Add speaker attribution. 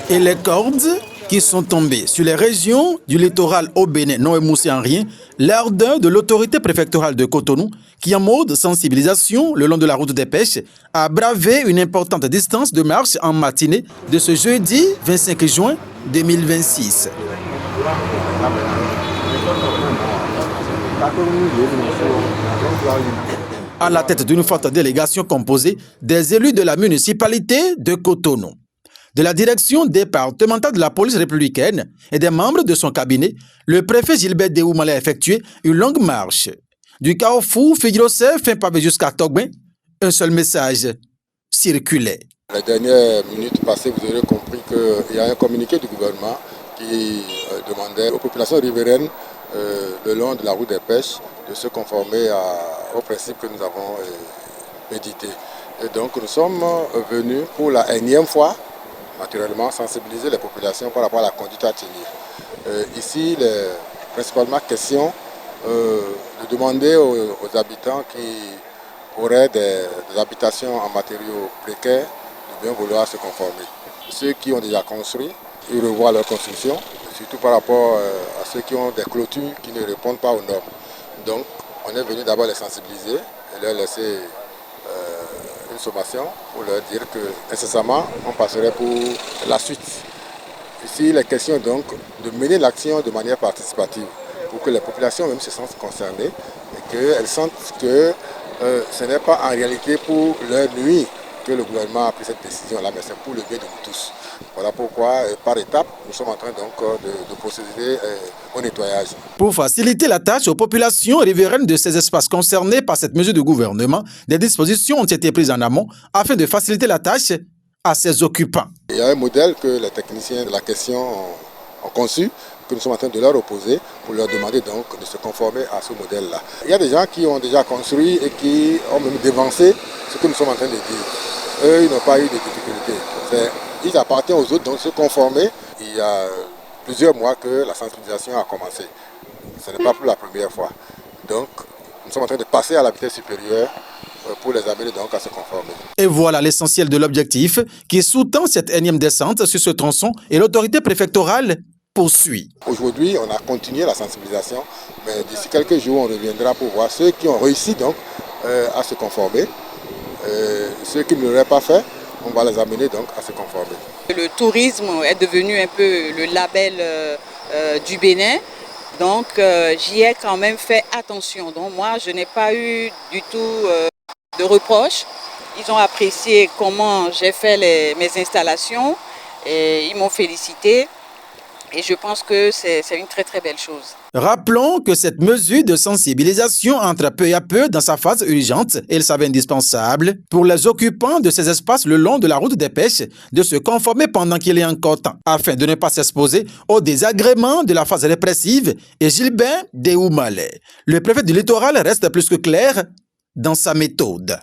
Speaker 1: Et les cordes qui sont tombées sur les régions du littoral au Bénin n'ont émoussé en rien l'ardeur de l'autorité préfectorale de Cotonou qui, en mode sensibilisation le long de la route des pêches, a bravé une importante distance de marche en matinée de ce jeudi 25 juin 2026. À la tête d'une forte délégation composée des élus de la municipalité de Cotonou, de la direction départementale de la police républicaine et des membres de son cabinet, le préfet Gilbert Deoumale a effectué une longue marche. Du carrefour Figuirosé fin pavé jusqu'à Togben, un seul message circulait.
Speaker 2: Les dernières minutes passées, vous aurez compris qu'il y a un communiqué du gouvernement qui demandait aux populations riveraines le long de la route des pêches de se conformer aux principes que nous avons médités. Et donc nous sommes venus pour la énième fois, naturellement, sensibiliser les populations par rapport à la conduite à tenir. Ici, principalement question de demander aux habitants qui auraient des habitations en matériaux précaires de bien vouloir se conformer. Ceux qui ont déjà construit, ils revoient leur construction, surtout par rapport à ceux qui ont des clôtures qui ne répondent pas aux normes. Donc, on est venu d'abord les sensibiliser et leur laisser une sommation pour leur dire que nécessairement on passerait pour la suite. Ici, il est question donc de mener l'action de manière participative pour que les populations même se sentent concernées et qu'elles sentent que ce n'est pas en réalité pour leur nuit que le gouvernement a pris cette décision-là, mais c'est pour le bien de nous tous. Voilà pourquoi, par étapes, nous sommes en train donc de procéder au nettoyage.
Speaker 1: Pour faciliter la tâche aux populations riveraines de ces espaces concernés par cette mesure du gouvernement, des dispositions ont été prises en amont afin de faciliter la tâche à ses occupants.
Speaker 2: Il y a un modèle que les techniciens de la question ont conçu, que nous sommes en train de leur opposer pour leur demander donc de se conformer à ce modèle-là. Il y a des gens qui ont déjà construit et qui ont même dévancé ce que nous sommes en train de dire. Eux, ils n'ont pas eu de difficultés. Il appartient aux autres donc de se conformer. Il y a plusieurs mois que la sensibilisation a commencé. Ce n'est pas pour la première fois. Donc, nous sommes en train de passer à la vitesse supérieure pour les amener donc à se conformer.
Speaker 1: Et voilà l'essentiel de l'objectif qui sous-tend cette énième descente sur ce tronçon et l'autorité préfectorale poursuit.
Speaker 2: Aujourd'hui, on a continué la sensibilisation, mais d'ici quelques jours, on reviendra pour voir ceux qui ont réussi donc à se conformer. Ceux qui ne l'auraient pas fait, on va les amener donc à se conformer.
Speaker 3: Le tourisme est devenu un peu le label du Bénin, donc j'y ai quand même fait attention. Donc moi, je n'ai pas eu du tout de reproches. Ils ont apprécié comment j'ai fait mes installations et ils m'ont félicité. Et je pense que c'est une très très belle chose.
Speaker 1: Rappelons que cette mesure de sensibilisation entre peu à peu dans sa phase urgente et elle s'avère indispensable pour les occupants de ces espaces le long de la route des pêches de se conformer pendant qu'il est encore temps, afin de ne pas s'exposer au désagrément de la phase répressive. Et Gilbert Deoumale, le préfet du littoral, reste plus que clair dans sa méthode.